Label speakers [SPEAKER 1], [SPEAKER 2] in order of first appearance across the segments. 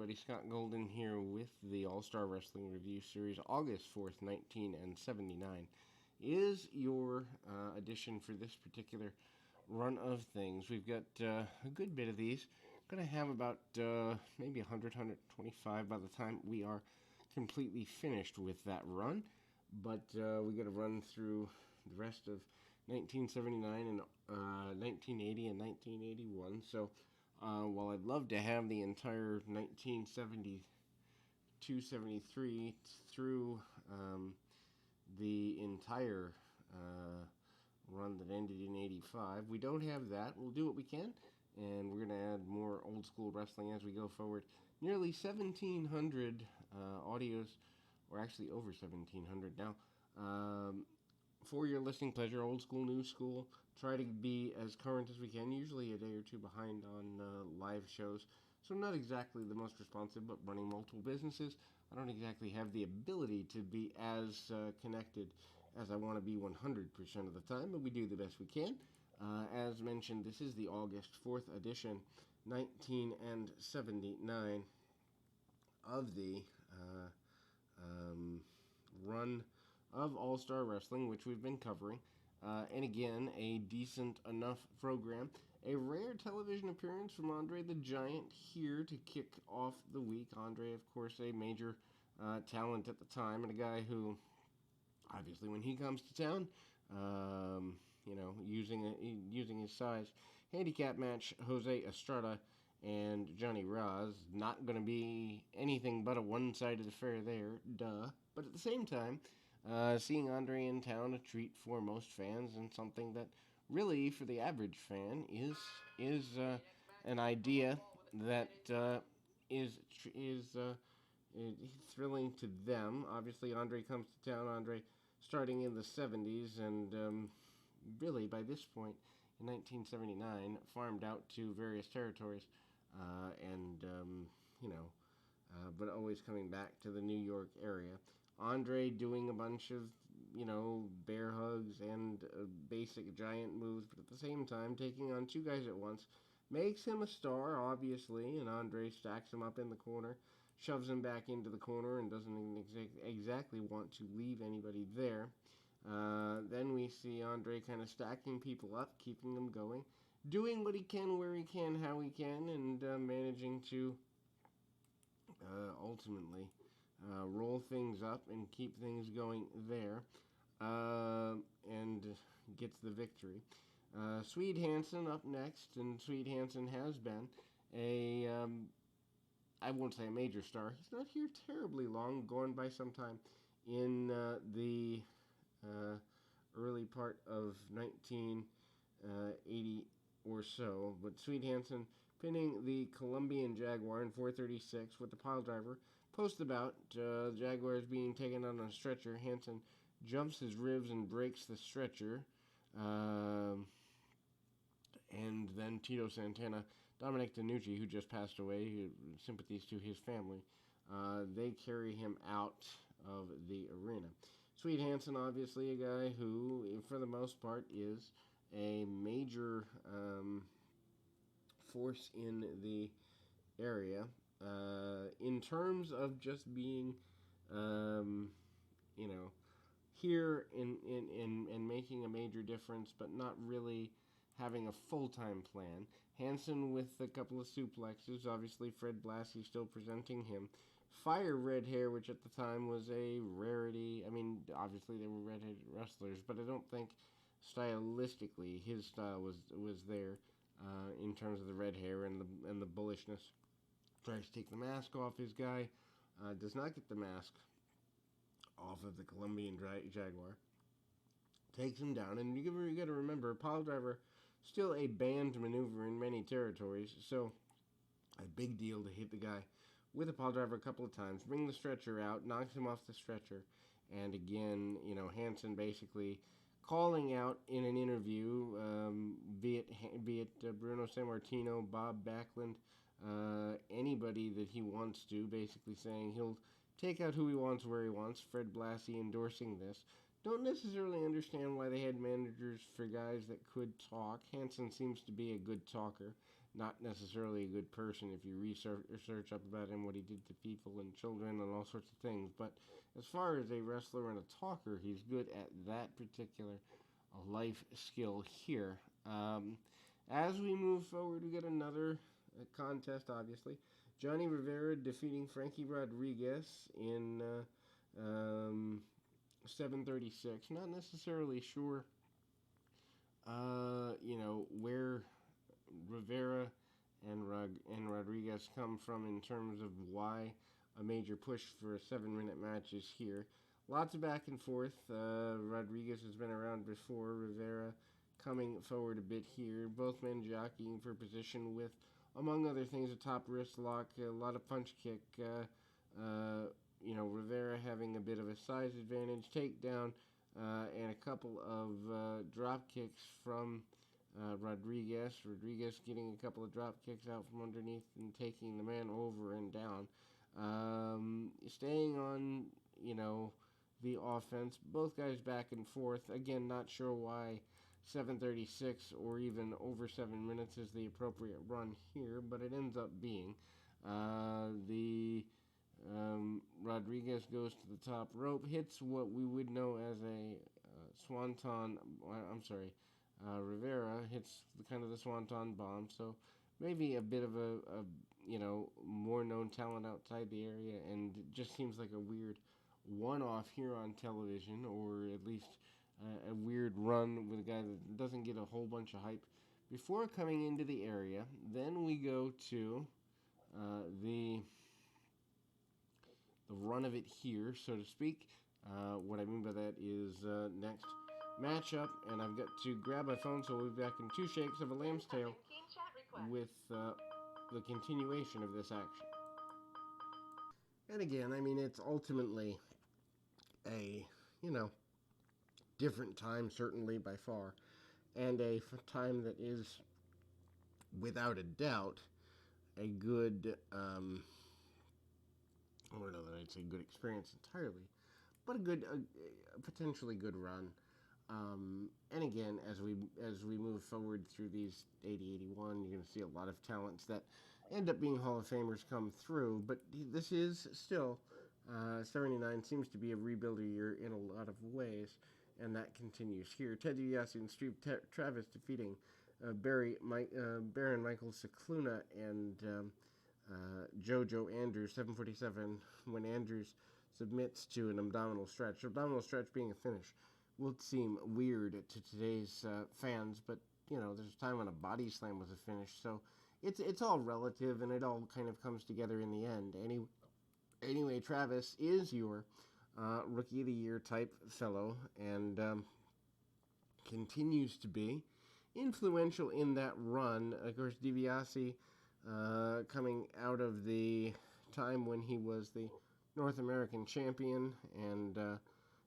[SPEAKER 1] everybody. Scott Golden here with the All-Star Wrestling Review Series, August 4th, 1979, is your edition for this particular run of things. We've got a good bit of these. Going to have about maybe 100, 125 by the time we are completely finished with that run. But we got to run through the rest of 1979 and 1980 and 1981. So while I'd love to have the entire 1972-73 through the entire run that ended in 85, we don't have that. We'll do what we can, and we're going to add more old school wrestling as we go forward. Nearly 1,700 audios, or actually over 1,700 now. For your listening pleasure, old school, new school, try to be as current as we can, usually a day or two behind on live shows. So not exactly the most responsive, but running multiple businesses, I don't exactly have the ability to be as connected as I want to be 100% of the time, but we do the best we can. As mentioned, this is the August 4th edition, 1979, of the run of All-Star Wrestling, which we've been covering. And again, a decent enough program. A rare television appearance from Andre the Giant here to kick off the week. Andre, of course, a major talent at the time, and a guy who, obviously, when he comes to town, using his size, handicap match, Jose Estrada and Johnny Roz, not going to be anything but a one-sided affair there, duh. But at the same time, seeing Andre in town, a treat for most fans, and something that really, for the average fan, is an idea that is thrilling to them. Obviously, Andre comes to town. Andre starting in the 70s, and really by this point in 1979, farmed out to various territories, but always coming back to the New York area. Andre doing a bunch of, bear hugs and basic giant moves, but at the same time taking on two guys at once makes him a star, obviously, and Andre stacks him up in the corner, shoves him back into the corner, and doesn't exactly want to leave anybody there. Then we see Andre kind of stacking people up, keeping them going, doing what he can, where he can, how he can, and managing to ultimately roll things up and keep things going there, and gets the victory. Swede Hanson up next, and Swede Hanson has been I won't say a major star. He's not here terribly long, going by some time in the early part of 1980 or so. But Swede Hanson pinning the Colombian Jaguar in 4:36 with the pile driver. Post about, the Jaguar is being taken out on a stretcher. Hanson jumps his ribs and breaks the stretcher. And then Tito Santana, Dominic DeNucci, who just passed away, sympathies to his family, they carry him out of the arena. Swede Hanson, obviously a guy who, for the most part, is a major force in the area. In terms of just being, here in making a major difference, but not really having a full-time plan. Hanson with a couple of suplexes, obviously Fred Blassie still presenting him. Fire red hair, which at the time was a rarity. I mean, obviously they were redheaded wrestlers, but I don't think stylistically his style was there in terms of the red hair and the bullishness. Tries to take the mask off his guy, does not get the mask off of the Colombian Jaguar. Takes him down, and you got to remember, pile driver still a banned maneuver in many territories, so a big deal to hit the guy with a pile driver a couple of times, bring the stretcher out, knocks him off the stretcher, and again, Hanson basically calling out in an interview, be it Bruno Sammartino, Bob Backlund, anybody that he wants to, basically saying he'll take out who he wants where he wants. Fred Blassie endorsing this. Don't necessarily understand why they had managers for guys that could talk. Hanson seems to be a good talker, not necessarily a good person if you research up about him, what he did to people and children and all sorts of things. But as far as a wrestler and a talker, he's good at that particular life skill here. As we move forward, we get another contest, obviously. Johnny Rivera defeating Frankie Rodriguez in 7:36. Not necessarily sure, where Rivera and Rodriguez come from in terms of why a major push for a 7-minute match is here. Lots of back and forth. Rodriguez has been around before. Rivera coming forward a bit here. Both men jockeying for position with, among other things, a top wrist lock, a lot of punch kick. Rivera having a bit of a size advantage, takedown, and a couple of drop kicks from Rodriguez. Rodriguez getting a couple of drop kicks out from underneath and taking the man over and down. Staying on, the offense. Both guys back and forth. Again, not sure why 7:36 or even over 7 minutes is the appropriate run here, but it ends up being. Rodriguez goes to the top rope, hits what we would know as a swanton. Rivera hits the swanton bomb. So maybe a bit of a more known talent outside the area, and it just seems like a weird one-off here on television, or at least a weird run with a guy that doesn't get a whole bunch of hype before coming into the area. Then we go to the run of it here, so to speak. What I mean by that is next matchup, and I've got to grab my phone, so we'll be back in 2 shakes of a lamb's tail with the continuation of this action. And again, I mean, it's ultimately a, different time, certainly by far, and a time that is, without a doubt, a good, I don't know that I'd say good experience entirely, but a potentially good run. And again, as we move forward through these 80, 81, you're going to see a lot of talents that end up being Hall of Famers come through, but this is still, 79 seems to be a rebuilder year in a lot of ways, and that continues here. Ted DiBiase and Steve Travis defeating Baron Michael Cicluna and Jojo Andrews, 7:47, when Andrews submits to an abdominal stretch. Abdominal stretch being a finish will seem weird to today's fans, but, there's a time when a body slam was a finish, so it's all relative, and it all kind of comes together in the end. Anyway, Travis is your Rookie of the Year type fellow, and continues to be influential in that run. Of course, DiBiase coming out of the time when he was the North American champion, and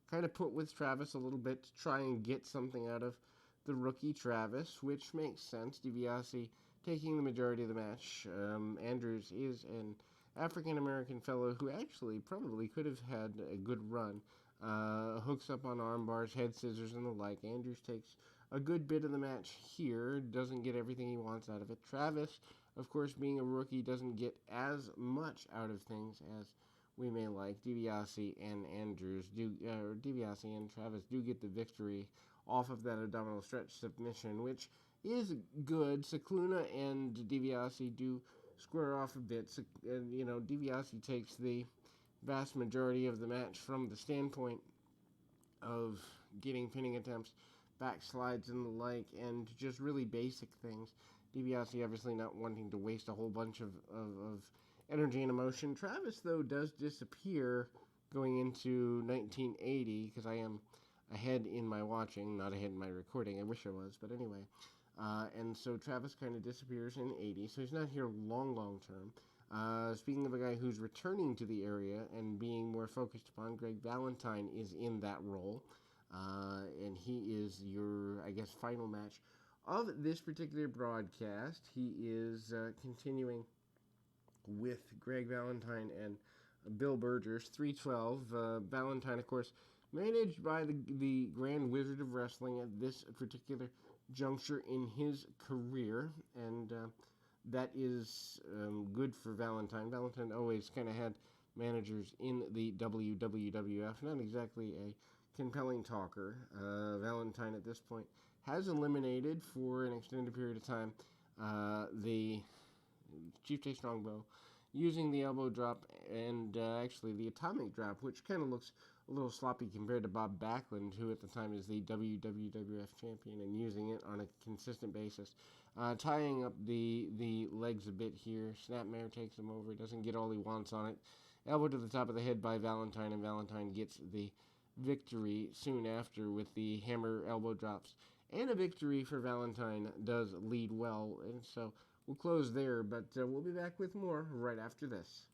[SPEAKER 1] kind of put with Travis a little bit to try and get something out of the rookie Travis, which makes sense. DiBiase taking the majority of the match. Andrews is an African-American fellow who actually probably could have had a good run. Hooks up on arm bars, head scissors, and the like. Andrews takes a good bit of the match here, doesn't get everything he wants out of it. Travis, of course, being a rookie, doesn't get as much out of things as we may like. DiBiase and DiBiase and Travis do get the victory off of that abdominal stretch submission, which is good. Cicluna and DiBiase do square off a bit. DiBiase takes the vast majority of the match from the standpoint of getting pinning attempts, backslides and the like, and just really basic things. DiBiase obviously not wanting to waste a whole bunch of energy and emotion. Travis, though, does disappear going into 1980, because I am ahead in my watching, not ahead in my recording. I wish I was, but anyway. And so Travis kind of disappears in 80, so he's not here long term. Speaking of a guy who's returning to the area and being more focused upon, Greg Valentine is in that role. And he is your, I guess, final match of this particular broadcast. He is continuing with Greg Valentine and Bill Burgers, 312. Valentine, of course, managed by the Grand Wizard of Wrestling at this particular juncture in his career, and that is good for Valentine. Valentine always kind of had managers in the WWF, not exactly a compelling talker. Valentine at this point has eliminated for an extended period of time the Chief Jay Strongbow using the elbow drop and actually the atomic drop, which kind of looks a little sloppy compared to Bob Backlund, who at the time is the WWF champion, and using it on a consistent basis. Tying up the legs a bit here. Snapmare takes him over, doesn't get all he wants on it. Elbow to the top of the head by Valentine, and Valentine gets the victory soon after with the hammer elbow drops. And a victory for Valentine does lead well, and so we'll close there, but we'll be back with more right after this.